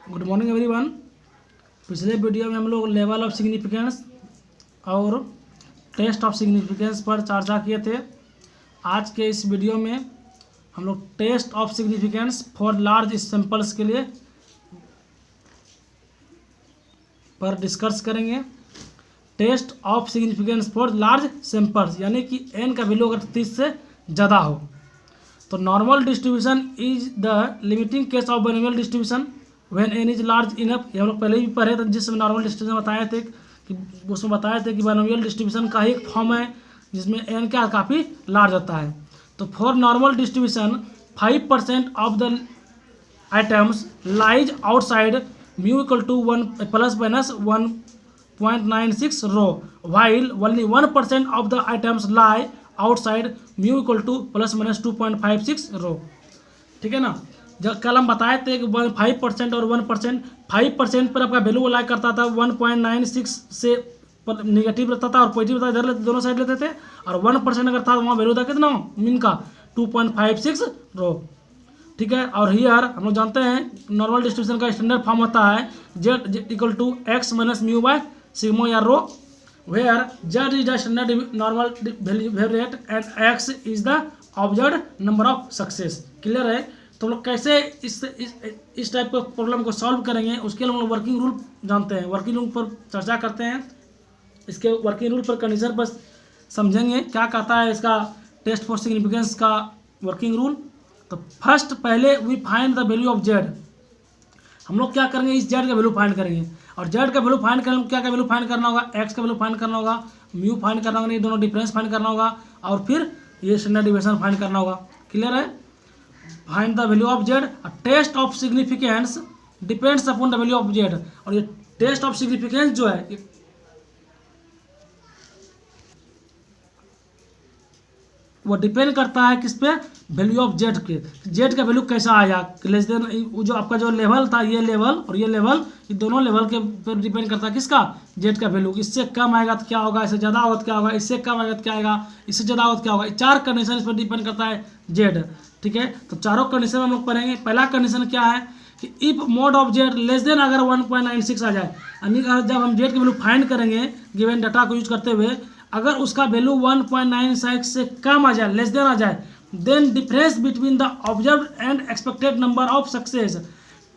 Good morning everyone. पिछले video में हम लोग लेवल ऑफ सिग्निफिकेंस और टेस्ट ऑफ सिग्निफिकेंस पर चर्चा किए थे। आज के इस वीडियो में हम लोग test of significance for large samples के लिए पर डिस्कस करेंगे। Test of significance for large samples यानी कि n का वैल्यू अगर 30 से ज़्यादा हो तो normal distribution is the limiting case of binomial distribution when n is large enough. ये हम लोग पहले भी पढ़े थे जिसमें नॉर्मल डिस्ट्रीब्यूशन बताए थे कि उसमें बताए थे कि बाइनोमियल डिस्ट्रीब्यूशन का ही एक फॉर्म है जिसमें n क्या काफ़ी लार्ज होता है। तो for normal distribution 5% of the items lies outside mu equal to 1 plus minus 1.96 रो while only 1% of the items lie outside mu equal to plus minus 2.56 रो। ठीक है ना। जब कल हम बताए थे कि 5% और 1%, 5% पर आपका वैल्यू अलाई करता था 1.96 से निगेटिव रहता था और पॉजिटिव रहता था, इधर लेते दोनों साइड लेते थे। और 1% अगर था वहाँ वैल्यू था कितना मीन का 2.56 रो। ठीक है। और हियर हम लोग जानते हैं नॉर्मल डिस्ट्रीब्यूशन का स्टैंडर्ड फॉर्म होता है z equal to x minus mu by sigma या रो where z is the standard normal variate and x is the observed number of success। Clear है। तो लोग कैसे इस टाइप के प्रॉब्लम को सॉल्व करेंगे उसके लिए हम लोग वर्किंग रूल जानते हैं। वर्किंग रूल पर चर्चा करते हैं। इसके वर्किंग रूल पर कंडीशन पर समझेंगे क्या कहता है इसका टेस्ट फॉर सिग्निफिकेंस का वर्किंग रूल। तो फर्स्ट पहले we find the value of Z. हम लोग क्या करेंगे इस जेड का वैल्यू फाइंड करेंगे और जेड का वैल्यू फाइंड करने क्या का वैल्यू फाइंड करना होगा, एक्स का वैल्यू फाइंड करना होगा, म्यू फाइंड करना होगा, ये दोनों डिफरेंस फाइंड करना होगा और फिर ये स्टैंडर्ड डिविएशन फाइंड करना होगा। क्लियर है। Find the value of Z. Test of significance depends upon the value of Z. और ये टेस्ट ऑफ सिग्निफिकेंस जो है वो डिपेंड करता है किस पे, वैल्यू ऑफ जेड के। जेड का वैल्यू कैसा आया लेस देन जो आपका जो लेवल था ये लेवल और ये लेवल, ये दोनों लेवल के पर डिपेंड करता है किसका, जेड का वैल्यू। इससे कम आएगा तो क्या होगा, इससे ज़्यादा होगा तो क्या होगा, इससे कम आएगा तो क्या आएगा, इससे ज़्यादा होगा तो क्या होगा। चार कंडीशन इस पर डिपेंड करता है जेड। ठीक है। तो चारों कंडीशन हम लोग पढ़ेंगे। पहला कंडीशन क्या है कि if mode of Z less than अगर 1.96 आ जाए यानी जब हम जेड की वैल्यू फाइंड करेंगे गिवन डाटा को यूज करते हुए, अगर उसका वैल्यू 1.96 से कम आ जाए, लेस देन आ जाए, then difference between the observe and expected number of success.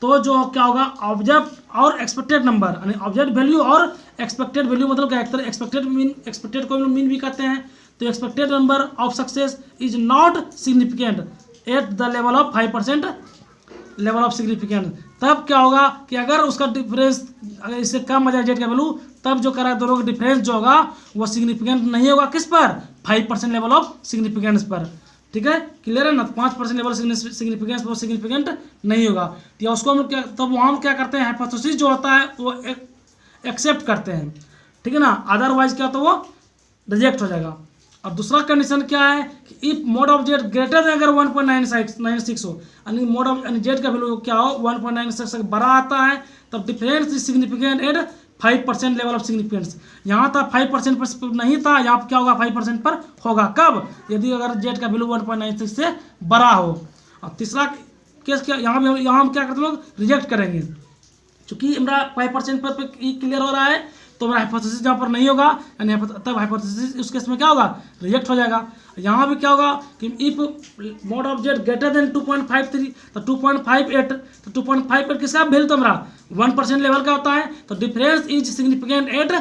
तो जो क्या होगा ऑब्जर्व और एक्सपेक्टेड नंबर यानी ऑब्जर्व वैल्यू और एक्सपेक्टेड वैल्यू मतलब क्या है, एक्सपेक्टेड को मीन भी कहते हैं। तो expected number of success is not significant at the level of 5% level of significance. तब क्या होगा कि अगर उसका डिफरेंस अगर इससे कम आ जाए जेड का वैल्यू, तब जो करा दोनों का डिफरेंस जो होगा वो सिग्निफिकेंट नहीं होगा। किस पर, 5% लेवल ऑफ सिग्निफिकेंस पर। ठीक है। क्लियर है ना। 5% लेवल सिग्निफिकेंस पर सिग्निफिकेंट नहीं होगा। तो उसको हम क्या, तब वहाँ हम क्या करते हैं हाइपोथेसिस जो होता है वो एक्सेप्ट करते हैं। ठीक है ना। अदरवाइज क्या तो वो रिजेक्ट हो जाएगा। और दूसरा कंडीशन क्या है कि if mode of Z greater than अगर 1.96 हो यानी मोड ऑफ जेड का वैल्यू क्या हो 1.96 से बड़ा आता है तब difference is significant at 5% level of significance. यहाँ था 5% पर नहीं था, यहाँ क्या होगा 5% पर होगा। कब, यदि अगर जेड का वैल्यू 1.96 से बड़ा हो। और तीसरा केस क्या, यहाँ हम क्या करते हैं लोग रिजेक्ट करेंगे। चूंकि हमारा 5% पर क्लियर हो रहा है तो हमारा हाइपोथेसिस जहाँ पर नहीं होगा यानी तब हाइपोथेसिस उस केस में क्या होगा रिजेक्ट हो जाएगा। यहाँ भी क्या होगा कि if mode of Z greater then 2.53 तो 2.58 तो 2.58 किसका वैल्यू तो हमारा 1% लेवल का होता है। तो difference is significant at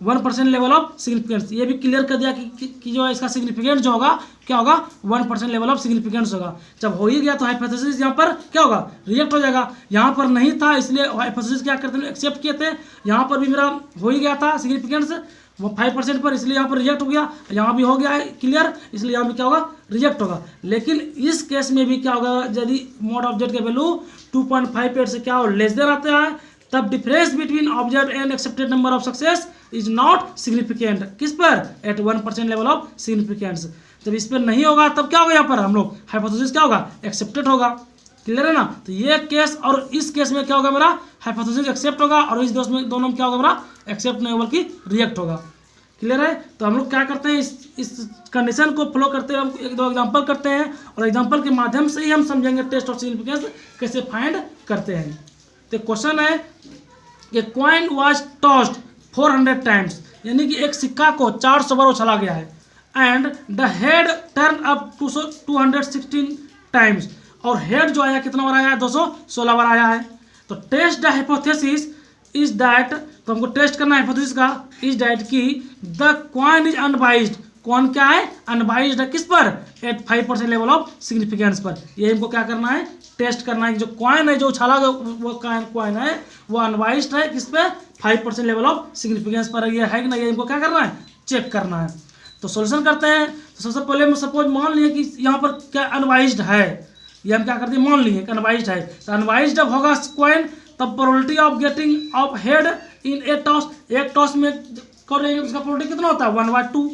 1% level of significance. ये भी क्लियर कर दिया कि जो इसका सिग्निफिकेंट जो होगा क्या होगा 1% लेवल ऑफ सिग्निफिकेंस होगा। जब हो ही गया तो हाइपोथेसिस यहाँ पर क्या होगा रिजेक्ट हो जाएगा। यहाँ पर नहीं था इसलिए हाइपोथेसिस क्या करते हैं एक्सेप्ट किए थे। यहाँ पर भी मेरा हो ही गया था सिग्निफिकेंस वो 5% पर, इसलिए यहाँ पर रिजेक्ट हो गया। यहाँ भी हो गया है क्लियर, इसलिए यहाँ भी क्या होगा रिजेक्ट होगा। लेकिन इस केस में भी क्या होगा यदि मोड ऑफ जेड का वैल्यू 2.58 से क्या हो लेस देन आता है तब difference between observe and accepted number of success is not significant. किस पर, एट 1% लेवल ऑफ सिग्निफिकेंस। जब इस पर नहीं होगा तब क्या होगा यहाँ पर हम लोग हाइपोथेसिस क्या होगा एक्सेप्टेड होगा। क्लियर है ना। तो ये केस और इस केस में क्या होगा मेरा हाइपोथेसिस एक्सेप्ट होगा और इस दोनों में क्या होगा मेरा एक्सेप्ट नहीं होगा बल्कि रिजेक्ट होगा। क्लियर है। तो हम लोग क्या करते हैं इस कंडीशन को फॉलो करते हैं, हम एक दो एग्जांपल करते हैं और एग्जांपल के माध्यम से ही हम समझेंगे टेस्ट ऑफ सिग्निफिकेंस कैसे फाइंड करते हैं। तो क्वेश्चन है कि कॉइन वाज टॉस्ड 400 टाइम्स, यानी कि एक सिक्का को 400 बार उछाला गया है, and the head turn up 216 times, और हेड जो आया कितना बार आया है, 216 बार आया है। तो test the hypothesis is that, तो हमको टेस्ट करना है हाइपोथेसिस का, इज दैट कि द कॉइन इज अनबाइज्ड, कौन क्या है, अनबाइज्ड है, किस पर, एट 5% लेवल ऑफ सिग्निफिकेंस पर। ये हमको क्या करना है, टेस्ट करना है कि जो कॉइन है, जो उछाला गया वो कॉइन है, वो अनबाइज्ड है, किस पे, 5% लेवल ऑफ सिग्निफिकेंस पर ये है कि नहीं, ये हमको क्या करना है, चेक करना है। तो सॉल्यूशन करते हैं। तो सबसे पहले हम सपोज मान लिए कि यहाँ पर क्या अनबाइज्ड है, ये हम क्या करते हैं, मान लिए कि अनबाइज्ड है। तो अनबाइज्ड जब होगा कॉइन, तब probability of getting off head in A toss, एक टॉस में करेंगे उसका प्रोबेबिलिटी कितना होता है, 1/2।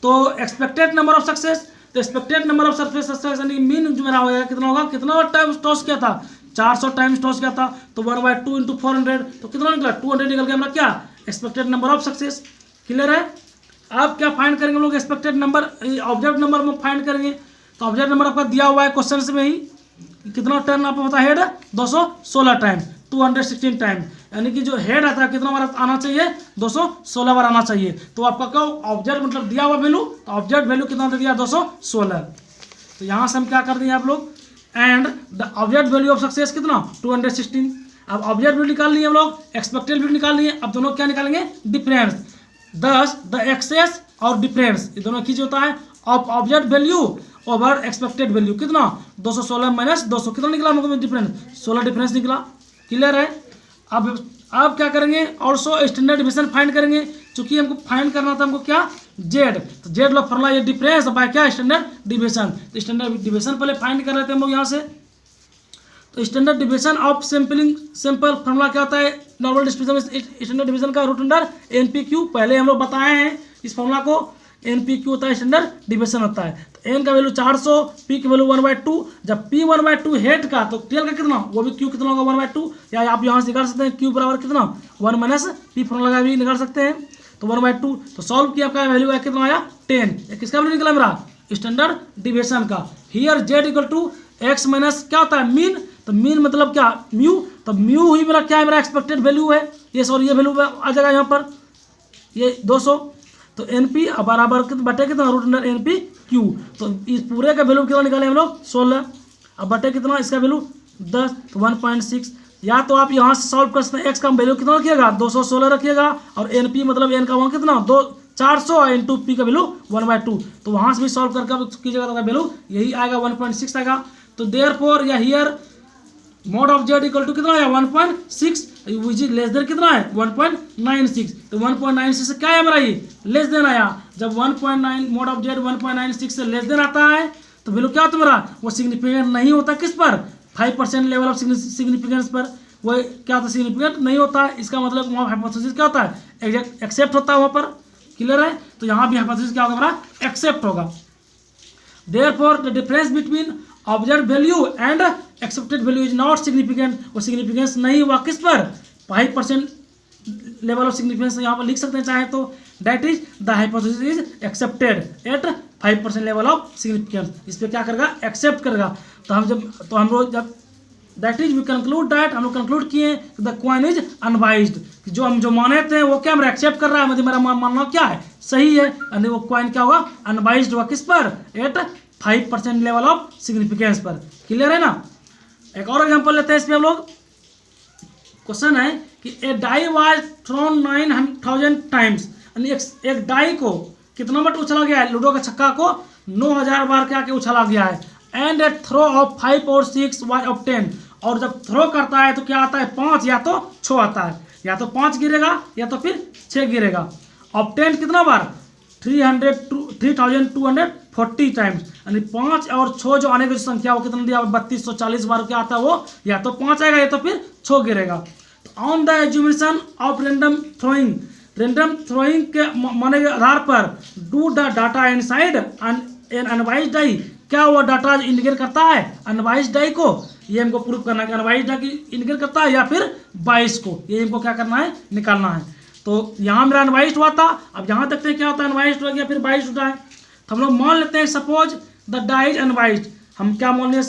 तो एक्सपेक्टेड नंबर ऑफ सक्सेस, तो एक्सपेक्टेड नंबर ऑफ सक्सेस यानी मीन जो मेरा होगा कितना होगा, कितना टाइम टॉस किया था, 400 टाइम्स टॉस किया था, तो 1/2 इंटू 400, तो कितना निकला, 200 निकल गया हमारा क्या, expected number of success. Clear है। अब क्या फाइंड करेंगे लोग, एक्सपेक्टेड नंबर, ऑब्जेक्ट नंबर में फाइंड करेंगे। तो ऑब्जेक्ट नंबर आपका दिया हुआ है क्वेश्चन में ही, कितना टर्न आपको पता है, हेड 216 टाइम, 216 टाइम, यानी कि जो हेड आता है कितना बार आना चाहिए, 216 बार आना चाहिए। तो आपका क्या ऑब्जेक्ट मतलब दिया हुआ वैल्यू, तो ऑब्जेक्ट वैल्यू कितना दे दिया, 216। तो यहाँ से हम क्या कर दिए आप लोग, and the object value of success कितना, 216। अब ऑब्जेक्ट वैल्यू निकाल लिए हम लोग, एक्सपेक्टेड वैल्यू निकाल लिए, अब दोनों क्या निकालेंगे, डिफरेंस। दस द एक्सेस और डिफरेंस, ये दोनों की जो होता है of object value over expected value, कितना, 216 माइनस 200, कितना निकला हमको डिफरेंस, 16 डिफरेंस निकला। क्लियर है। अब क्या करेंगे, ऑल्सो स्टैंडर्ड डिवीजन फाइंड करेंगे, चूंकि हमको फाइंड करना था हमको क्या, जेड, तो जेड लोग फॉर्मूला ये डिफरेंस बाय क्या, स्टैंडर्ड डिवीजन। तो स्टैंडर्ड डिवीजन पहले फाइंड कर रहे थे हम लोग यहाँ से। तो standard division of sampling, simple formula क्या होता है, नॉर्मल डिस्ट्रीब्यूशन में स्टैंडर्ड डिवीजन का रूट अंडर NPQ, पहले हम लोग बताए हैं इस फॉर्मूला को, NPQ होता है स्टैंडर्ड डिवीजन होता है। तो n का वैल्यू 400, p की वैल्यू 1/2, जब p 1/2 हेड का, तो टेल का कितना, वो भी q कितना होगा 1/2, या आप यहाँ से निकाल सकते हैं q बराबर कितना, 1 माइनस p, फॉर्मूला लगा भी निकाल सकते हैं। तो 1/2, तो सॉल्व किया, आपका वैल्यू है कितना आया, 10। किसका वैल्यू निकला मेरा, स्टैंडर्ड डिवीजन का। Here z equal to x minus क्या होता है, मीन, तो मीन मतलब क्या, म्यू, तो म्यू हुई मेरा क्या है, मेरा एक्सपेक्टेड वैल्यू है ये, सॉरी ये वैल्यू आ जाएगा यहाँ पर, ये 200। तो NP बराबर बटे कितना, रूट अंडर NPQ, तो इस पूरे का वैल्यू कितना निकाले हम लोग, 16, अब बटे कितना, इसका वैल्यू 10, तो 1.6। या तो आप यहाँ से सॉल्व कर सकते हैं, x का वैल्यू कितना रखिएगा, 216 रखिएगा, और NP मतलब n का वहाँ कितना, 400 इंटू p का वैल्यू 1/2, तो वहाँ से भी सॉल्व करके कीजिएगा, तो वैल्यू यही आएगा, 1.6 आएगा। तो देयरफॉर या here mode of Z equal to कितना आया, 1.6, विच इज लेस देन कितना है, 1.96। तो 1.96 से क्या है हमारा, ये लेस देन आया। जब 1.9 मोड ऑफ जेड 1.96 से लेस देन आता है, तो वैल्यू क्या होता है मेरा, वो सिग्निफिकेंट नहीं होता, किस पर, 5% लेवल ऑफ सिग्निफिकेंस पर, वो क्या होता है, सिग्निफिकेंट नहीं होता। इसका मतलब वहाँ हाइपोथेसिस क्या होता है, एक्सेप्ट होता है वहाँ पर। क्लियर है। तो यहाँ भी हाइपोथेसिस क्या होगा हमारा, एक्सेप्ट होगा। Therefore, the difference between observed value and accepted value is not significant, वो significance नहीं हुआ, किस पर, 5% लेवल ऑफ सिग्निफिकेंस यहाँ पर लिख सकते हैं चाहे तो, that is the hypothesis is accepted eight 5% level of significance. इस पर क्या करेगा, एक्सेप्ट करेगा। तो हम लोग जब that is we conclude that, हम लोग कंक्लूड किए द कॉइन इज अनबाइज्ड, जो हम जो माने थे वो क्या मेरा एक्सेप्ट कर रहा है, मतलब मेरा मानना क्या है, सही है, यानी वो कॉइन क्या होगा, अनबाइज्ड होगा, किस पर, एट 5% लेवल ऑफ सिग्निफिकेंस पर। क्लियर है ना। एक और एग्जांपल लेते हैं इसमें हम लोग। क्वेश्चन है कि ए डाई वाज थ्रोन 9000 टाइम्स, यानी एक डाई को कितना बार उछला गया है, लूडो के छक्का को 9000 बार क्या के उछला गया है, एंड ए थ्रो ऑफ 5 और 6 वाज ऑब्टेन, और जब थ्रो करता है तो क्या आता है, 5 या तो 6 आता है, या तो 5 गिरेगा या तो फिर 6 गिरेगा। ऑब्टेन कितना बार, 3240 टाइम्स, यानी 5 और 6 जो आने की संख्या वो कितना दिया, 3240 बार क्या आता है, वो या तो 5 आएगा या तो फिर 6 गिरेगा। तो on the assumption of random throwing के माने के आधार पर, do the data inside an unwise die, क्या वो डाटा इंडिकेट करता है अनवाइज डाई को, ये हमको प्रूव करना है कि अनवाइज डाई इंडिकेट करता है या फिर 22 को, ये हमको क्या करना है, निकालना है। तो यहाँ मेरा अनवाइज हुआ था, अब यहाँ देखते हैं क्या होता है, अनवाइज हो गया फिर 22 होता है। तो हम लोग मान लेते हैं suppose the die is unbiased, हम क्या मान लें,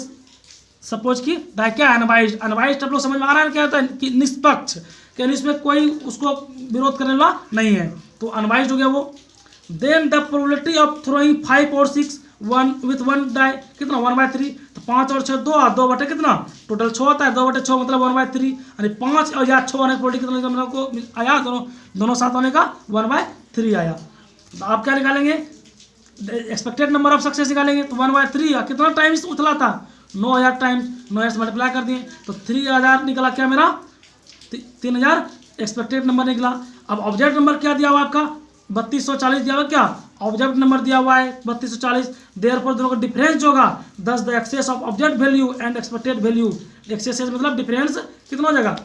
सपोज कि डाई क्या अनबाइज्ड, अनबाइज्ड आप लोग समझ में आ रहा है क्या होता है कि निष्पक्ष, कि इसमें कोई उसको विरोध करने वाला नहीं है, तो अनबाइज्ड हो गया वो। Then the probability of throwing 5 और 6 वन विथ वन डाई कितना 1/3, तो 5 और 6 2 बटे कितना टोटल 6 होता है, 2/6 मतलब 1/3, यानी 5 और या 6 होने की प्रोबेबिलिटी कितना हम लोग को आया, दोनों साथ होने का 1/3 आया। तो आप क्या निकालेंगे, एक्सपेक्टेड नंबर ऑफ सक्सेस निकालेंगे, तो 1/3 कितना टाइम्स उथला था 9000 टाइम्स, 9000 से मल्टीप्लाई कर दिए तो 3000 निकला क्या मेरा 3000 एक्सपेक्टेड नंबर निकला। अब ऑब्जेक्ट नंबर क्या दिया हुआ आपका 3240 दिया हुआ, क्या ऑब्जेक्ट नंबर दिया हुआ है 3240, देयरफॉर दोनों का डिफरेंस होगा 10 the excess of object value and expected value, excess मतलब डिफरेंस कितना हो जाएगा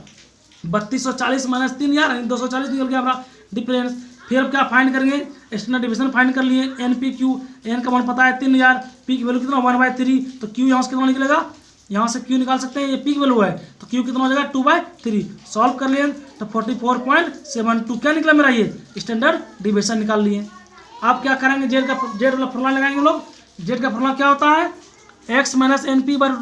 3240 माइनस 3000 यानी 240 निकल गया हमारा डिफरेंस। फिर अब क्या फाइंड करेंगे, स्टैंडर्ड डिवीजन फाइंड कर लिए, एन पी क्यू, एन का मान पता है 3000, पी की वैल्यू कितना 1/3, तो क्यू यहाँ से कितना निकलेगा, यहाँ से क्यू निकाल सकते हैं, ये पी की वैल्यू है तो क्यू कितना हो जाएगा 2/3, सॉल्व कर लिए तो 44.72 क्या निकला मेरा, ये स्टैंडर्ड डिवीजन निकाल लिए। आप क्या करेंगे, जेड वाला फॉर्मूला लगाएंगे लोग, जेड का फॉर्मूला क्या होता है X minus N P by root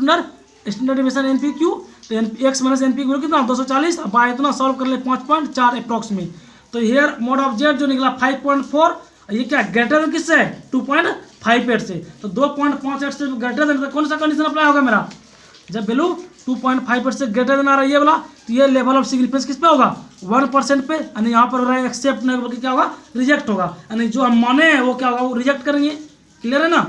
standard division N P Q, तो एक्स माइनस एन पी की वैल्यू कितना 240, बाय इतना सॉल्व कर ले 5.4 अप्रॉक्सीमेट, तो हियर मोड ऑफ जेड जो निकला 5.4, ये क्या ग्रेटर देन किससे 2.58 से, तो 2.58 से ग्रेटर देन, कौन सा कंडीशन अप्लाई होगा मेरा, जब वैल्यू 2.58 से ग्रेटर देन आ रहा है ये वाला, तो ये लेवल ऑफ सिग्निफिकेंस किस पे होगा 1% पे, यानी यहाँ पर हो रहा है एक्सेप्ट नहीं बल्कि क्या होगा रिजेक्ट होगा, यानी जो हम माने हैं वो क्या होगा वो रिजेक्ट करेंगे, क्लियर है ना।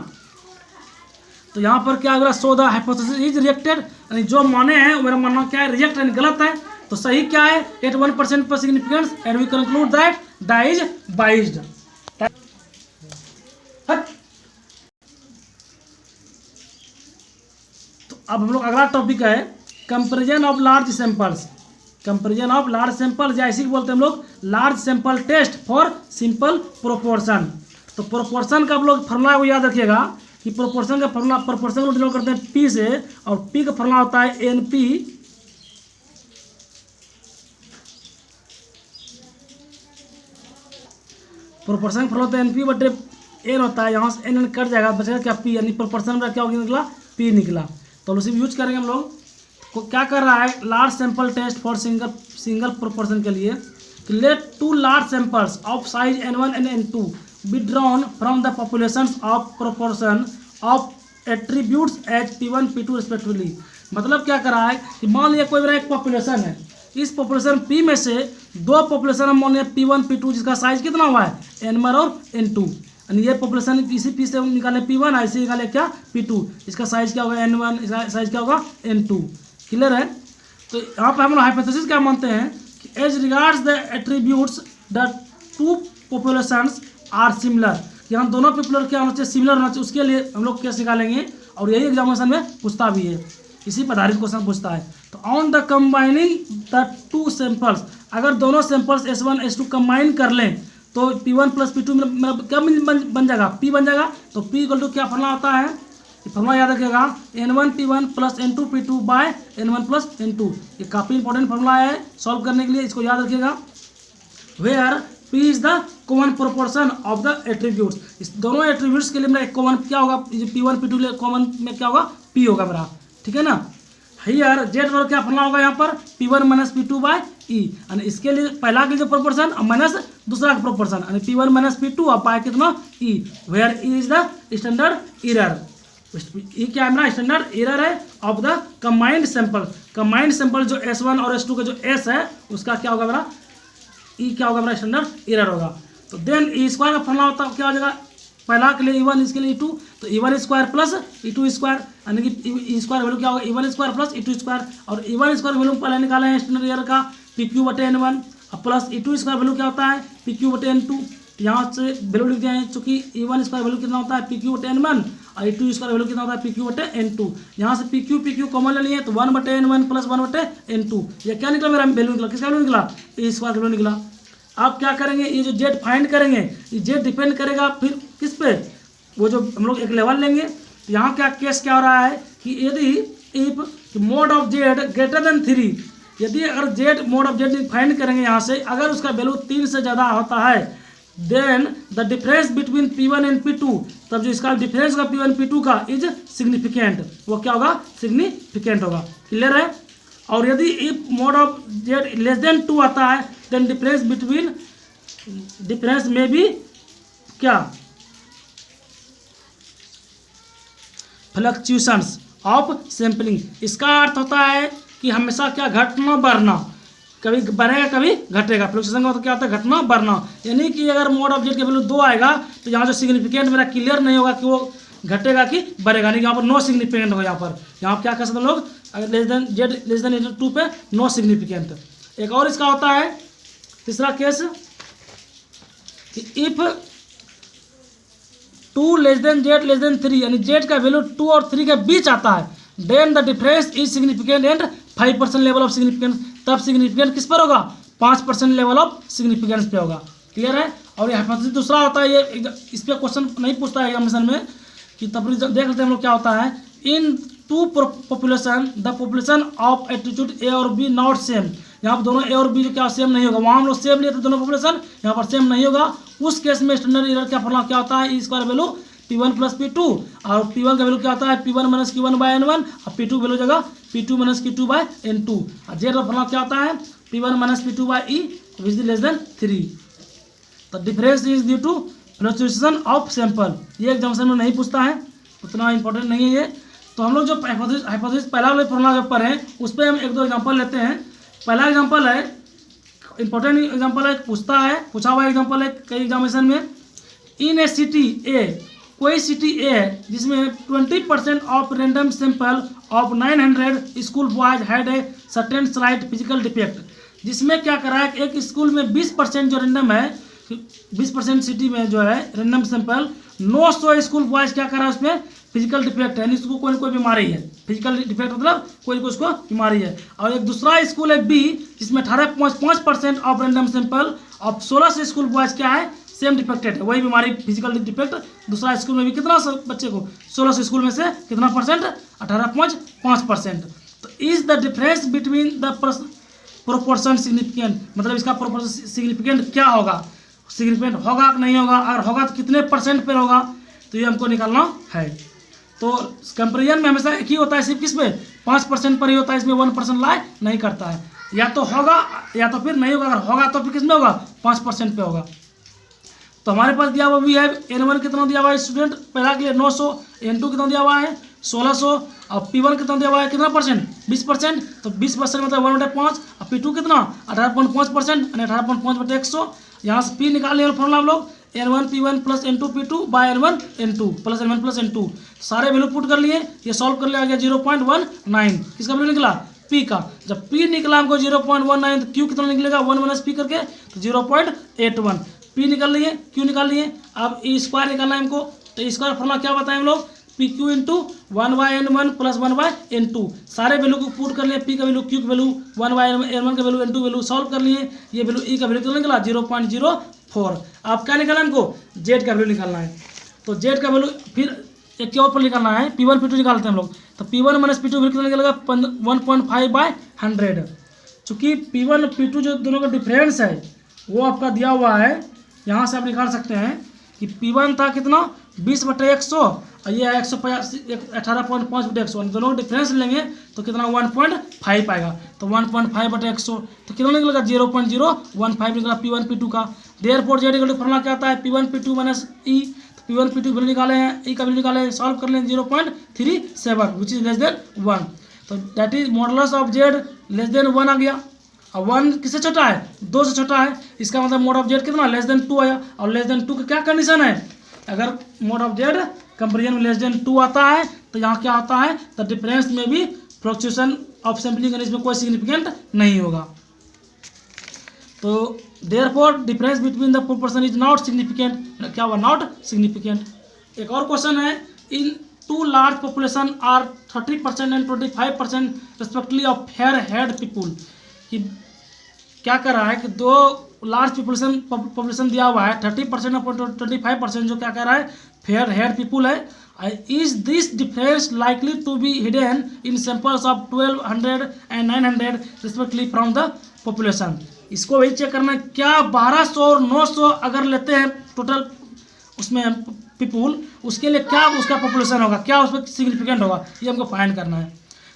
तो यहाँ पर क्या होगा so the hypothesis is rejected, यानी जो माने हैं मेरा मानना क्या है रिजेक्ट है गलत है, तो सही क्या है एट 1% पर significance and we conclude that die is biased. तो अब हम लोग अगला टॉपिक है comparison of large samples, comparison of large samples या इसी को बोलते हैं हम लोग large sample test for simple proportion. तो प्रोपोर्शन का आप लोग फॉर्मूला को याद रखिएगा कि प्रोपोर्शन का फॉर्मूला, प्रोपोर्शन को डिनोट करते हैं पी से, और पी का फॉर्मूला होता है एन पी प्रोपोर्शन का फॉर्मूला होता है एन पी बटे एन होता है, यहाँ से एन कट जाएगा बचेगा क्या पी, यानी प्रोपोर्शन में क्या हो गया निकला पी निकला। तो उसी यूज करेंगे हम लोग, को क्या कर रहा है large sample test for single proportion के लिए, let 2 large samples of size n1 and n2 be drawn from the population of proportion of attributes as p1 p2 respectively. मतलब क्या कर रहा है कि मान लिया कोई मेरा एक पॉपुलेशन है, इस पॉपुलेशन p में से 2 पॉपुलेशन हम मान लिया p1 p2 जिसका साइज कितना हुआ है n1 और n2, यानी ये पॉपुलेशन इसी पी से निकाले p1 ऐसे निकाले क्या p2, इसका साइज क्या होगा n1, इसका साइज क्या होगा n2, क्लियर है। तो यहाँ पर हम लोग हाइपोथेसिस क्या मानते हैं कि as regards the attributes the 2 populations are similar, यहाँ दोनों पॉपुलर क्या होना चाहिए सिमिलर होना चाहिए, उसके लिए हम लोग कैसे निकालेंगे, और यही एग्जामिनेशन में पूछता भी है, इसी पर आधारित क्वेश्चन पूछता है। तो on the combining the 2 samples, अगर दोनों सैंपल्स S1 S2 कंबाइन कर लें तो P1 प्लस P2 मेरा क्या बन जाएगा P बन जाएगा। तो P इक्वल टू क्या फॉर्मूला होता है, फॉर्मूला याद रखिएगा N1 P1 plus N2 P2 bye N1 plus N2, ये काफ़ी इंपॉर्टेंट फॉर्मूला है सॉल्व करने के लिए, इसको याद रखिएगा। Where P is the common proportion of the attributes, इस दोनों एट्रीब्यूट्स के लिए मेरा एक कॉमन क्या होगा P1 P2 लिए कॉमन में क्या होगा P होगा मेरा, ठीक है ना। हियर जेड वर्ग क्या फॉर्मूला होगा यहाँ पर P1 minus P2 by E, यानी इसके लिए पहला के जो प्रोपोर्शन माइनस दूसरा का प्रोपोर्शन, यानी P1 माइनस P2 और बाय कितना E, where E is the standard error, ये क्या है मेरा स्टैंडर्ड एरर है of the combined sample, combined sample जो S1 और S2 का जो S है उसका क्या होगा मेरा E क्या होगा मेरा स्टैंडर्ड एरर होगा। तो देन E स्क्वायर का फॉर्मूला होता क्या हो जाएगा, पहला के लिए E1 इसके लिए E2, तो E1 square plus E2 square, यानी कि E स्क्वायर वैल्यू क्या होगा E1 square plus E2 square, और E1 स्क्वायर वैल्यू पहले निकाले हैं स्टैंडर्ड एरर का PQ बटे N1, और प्लस E2 स्क्वायर वैल्यू क्या होता है PQ बटे N2, यहाँ से वैल्यू लिख दिया है चूँकि E1 स्क्वायर वैल्यू कितना होता है PQ बटे N1 और E2 स्क्वायर वैल्यू कितना होता है PQ बटे N2, यहाँ से PQ कॉमन ले लिए तो 1 बटे N1 प्लस 1 बटे N2, ये क्या निकला मेरा वैल्यू निकला, किसका वैल्यू निकला E स्क्वायर वैल्यू निकला। आप क्या करेंगे ये जो जेड फाइंड करेंगे ये जेड डिपेंड करेगा फिर किस पे, वो जो हम लोग एक लेवल लेंगे। यहाँ क्या केस क्या हो रहा है कि यदि if mode of Z greater then 3, यदि अगर Z mode of Z find करेंगे यहाँ से अगर उसका वैल्यू 3 से ज़्यादा होता है then the difference between P1 and P2, तब जो इसका डिफरेंस होगा P1 P2 का इज सिग्निफिकेंट, वो क्या होगा, सिग्निफिकेंट होगा। क्लियर है। और यदि if mode of Z less than 2 आता है देन डिफरेंस में भी क्या, फ्लक्चुएशंस ऑफ सैंपलिंग। इसका अर्थ होता है कि हमेशा क्या, घटना बढ़ना, कभी बढ़ेगा कभी घटेगा। फ्लक्चुएशन का मतलब क्या होता है, घटना बढ़ना। यानी कि अगर मोड ऑफ जेड का वैल्यू 2 आएगा तो यहाँ जो सिग्निफिकेंट मेरा क्लियर नहीं होगा कि वो घटेगा कि बढ़ेगा, नहीं यहाँ पर नो सिग्निफिकेंट होगा। यहाँ क्या कर सकते हैं लोग, अगर less than Z less than 2 पे नो सिग्निफिकेंट। एक और इसका होता है तीसरा केस कि if 2 less than Z less than 3, यानी जेड का वैल्यू 2 और 3 के बीच आता है, then the difference is significant and 5% level of significance. तब सिग्निफिकेंट किस पर होगा, 5% लेवल ऑफ सिग्निफिकेंस पे होगा। क्लियर है। और ये हाइपोथेसिस दूसरा होता है, ये इस पर क्वेश्चन नहीं पूछता है एग्जामिनेशन में, कि तब देख लेते हैं हम लोग क्या होता है। In 2 population the population of altitude A और बी नॉट सेम, यहाँ पर दोनों ए और बी जो क्या सेम नहीं होगा, वहाँ हम लोग सेम लिए थे दोनों पॉपुलेशन, यहाँ पर सेम नहीं होगा। उस केस में स्टैंडर्ड एरर क्या फॉर्मूला क्या होता है, E square value P1 plus P2, और P1 का वैल्यू क्या होता है, P1 minus Q1 bye N1, और P2 वैल्यू जगह P2 minus Q2 bye N2, और जेड का फॉर्मूला क्या होता है, P1 minus P2 by E which is less than 3। तो difference is due to fluctuation of sample. ये एग्जामिनेशन में नहीं पूछता है, उतना इंपॉर्टेंट नहीं है ये। तो हम लोग जो हाइपोथेसिस पहला वाले फॉर्मूला जो पढ़े उस पर हम 1-2 एग्जांपल लेते हैं। पहला एग्जांपल है, इंपॉर्टेंट एग्जांपल है, पूछा हुआ एग्जांपल है कई एग्जामिनेशन में। इन ए सिटी ए, कोई सिटी ए है जिसमें 20% of random sample of 900 school boys had a certain slight physical defect, जिसमें क्या करा है, एक स्कूल में 20% जो रैंडम है, 20% सिटी में जो है रैंडम सैंपल 900 स्कूल बॉयज क्या करा है, उसमें फिजिकल डिफेक्ट है, यानी उसको कोई ना कोई बीमारी है। फिजिकल डिफेक्ट मतलब कोई को उसको बीमारी है। और एक दूसरा स्कूल है बी जिसमें 18.5% of random sample of 1600 school boys क्या है, सेम डिफेक्टेड है, वही बीमारी फिजिकल डिफेक्ट। दूसरा स्कूल में भी कितना बच्चे को, 1600 स्कूल में से कितना परसेंट, 18.5%। तो is the difference between the proportion significant, मतलब इसका प्रोपोर्शन सिग्निफिकेंट क्या होगा, सिग्निफिकेंट होगा कि नहीं होगा, अगर होगा तो कितने परसेंट पर होगा, तो ये हमको निकालना है। तो कंपेरिजन में हमेशा एक ही होता है, सिर्फ किस पे, 5% पर ही होता है, इसमें 1% लाई नहीं करता है। या तो होगा या तो फिर नहीं होगा, अगर होगा तो फिर किस में होगा, 5% पे होगा। तो हमारे पास दिया हुआ भी है, N1 कितना दिया हुआ है स्टूडेंट, पहला के लिए 900, N2 कितना दिया हुआ है 1600, और P1 कितना दिया हुआ है, कितना परसेंट, 20%। तो 20% मतलब 1/5, और P2 कितना 18.5%, 18.5/100। यहाँ से P निकाल लिया फॉर्मूला हम लोग, N1 P1 plus N2 P2 bye N1 N2 plus N1 plus N2, सारे वैल्यू पुट कर लिए, ये सॉल्व कर लिया गया 0.19। किसका वैल्यू निकला, P का। जब P निकला हमको 0.19, तो Q कितना निकलेगा, 1 माइनस P करके, तो 0.81। P निकाल लिए, Q निकाल लिए। अब ई स्क्वायर निकालना है हमको, तो स्क्वायर फॉर्मूला क्या बताएं हम लोग, PQ into 1/N1 plus 1/N2, सारे वैल्यू को पुट कर लिए, P का वैल्यू, Q का वैल्यू, 1/N1 का वैल्यू, N2 वैल्यू सॉल्व कर लिए, ये वैल्यू E का वैल्यू कितना निकला 0.04। अब क्या निकालना है हमको, Z का वैल्यू निकालना है। तो Z का वैल्यू फिर एक के ऊपर निकालना है, P1 P2 निकालते हैं हम लोग। तो P1 माइनस P2 वैल्यू कितना निकलेगा, 1.5/100। चूँकि P1 P2 जो दोनों का डिफरेंस है वो आपका दिया हुआ है, यहाँ से आप निकाल सकते हैं कि P1 था कितना 20/100, और ये 18.5/100, दोनों का डिफरेंस लेंगे तो कितना 1.5 आएगा। तो 1.5/100 तो कितना निकलेगा 0.015 निकला P1 P2 का। Therefore Z equal to formula क्या आता है, P1 P2 माइनस E। तो P1 P2 वैल्यू निकाले हैं, E का वैल्यू निकाले हैं, सॉल्व कर लें 0.37 विच इज लेस देन 1। तो that is modulus of Z less than 1 आ गया। अब 1 किससे छोटा है, 2 से छोटा है, इसका मतलब मोड ऑफ जेड कितना लेस देन 2 आया। और लेस देन 2 का क्या कंडीशन है, अगर मोड ऑफ जेड कंपेरिजन में लेस देन 2 आता है तो यहाँ क्या आता है, तो डिफरेंस में भी फ्लक्चुएशन ऑफ सैंपलिंग इसमें कोई सिग्निफिकेंट नहीं होगा। तो therefore difference between the proportion is not significant, क्या हुआ, नॉट सिग्निफिकेंट। एक और क्वेश्चन है, in 2 large population are 30% and 25% respectively of fair head people, कि क्या कर रहा है कि 2 लार्ज पॉपुलेशन दिया हुआ है, 30% और 25% जो क्या कर रहा है, फेयर हेड पीपुल है। Is this difference likely to be hidden in samples of 1200 and 900 respectively from the population. इसको वही चेक करना है क्या 1200 और 900 अगर लेते हैं टोटल उसमें पीपुल, उसके लिए क्या उसका पॉपुलेशन होगा, क्या उसमें सिग्निफिकेंट होगा, ये हमको फाइंड करना है।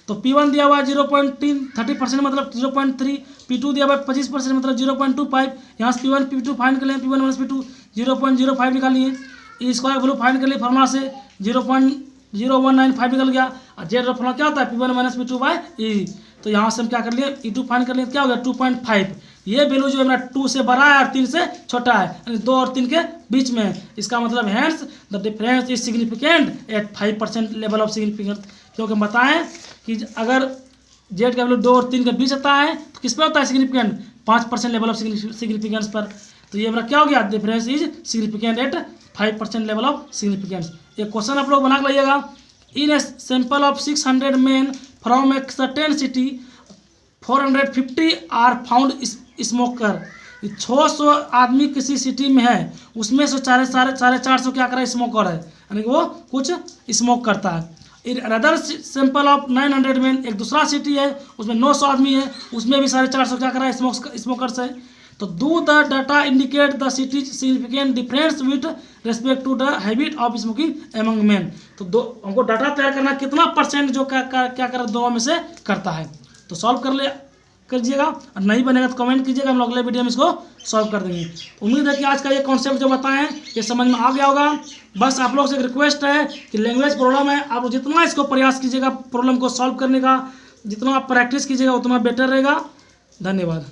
तो P1 दिया हुआ है 0.30% मतलब 0.3, P2 दिया हुआ है 25% मतलब 0.25। यहाँ से P1 P2 फाइंड कर लें, P1 माइनस P2 0.05 निकालिए। ई स्क्वायर वैल्यू फाइंड कर लिए फार्मूला से 0.0195 निकल गया। और जेड का फॉर्मूला क्या होता है P1 minus P2 by E. तो यहाँ से हम क्या कर लिए E2 फाइंड कर लिए, क्या हो गया 2.5। ये वैल्यू जो है मेरा 2 से बड़ा है और 3 से छोटा है, यानी 2 और 3 के बीच में है। इसका मतलब hence the difference is significant at 5% level of significance. क्योंकि बताएं कि अगर जेड का वैल्यू 2 और 3 के बीच आता है तो किस पे होता है सिग्निफिकेंट, 5% लेवल ऑफ सिग्निफिकेंस पर। तो ये मेरा क्या हो गया, difference is significant at 5% level of significance. एक क्वेश्चन आप लोग बना के लाइएगा। In a sample of 600 men from a certain city 450 are found smoker. 600 आदमी किसी सिटी में है, उसमें से साढ़े 450 क्या करा स्मोकर है, यानी कि वो कुछ स्मोक करता है। In another sample of 900 main, एक दूसरा सिटी है उसमें 900 आदमी है, उसमें भी 450 क्या करा स्मोकर्स है। तो do the data indicate the city significant difference with respect to the habit of smoking among men. तो हमको डाटा तैयार करना कितना परसेंट जो क्या कर दोनों में से करता है। तो सॉल्व कीजिएगा, और नहीं बनेगा तो कमेंट कीजिएगा, हम लोग अगले वीडियो में इसको सॉल्व कर देंगे। उम्मीद है कि आज का ये कॉन्सेप्ट जो बताएं ये समझ में आ गया होगा। बस आप लोग से एक रिक्वेस्ट है कि लैंग्वेज प्रॉब्लम है, आप जितना इसको प्रयास कीजिएगा प्रॉब्लम को सॉल्व करने का, जितना आप प्रैक्टिस कीजिएगा उतना बेटर रहेगा। धन्यवाद।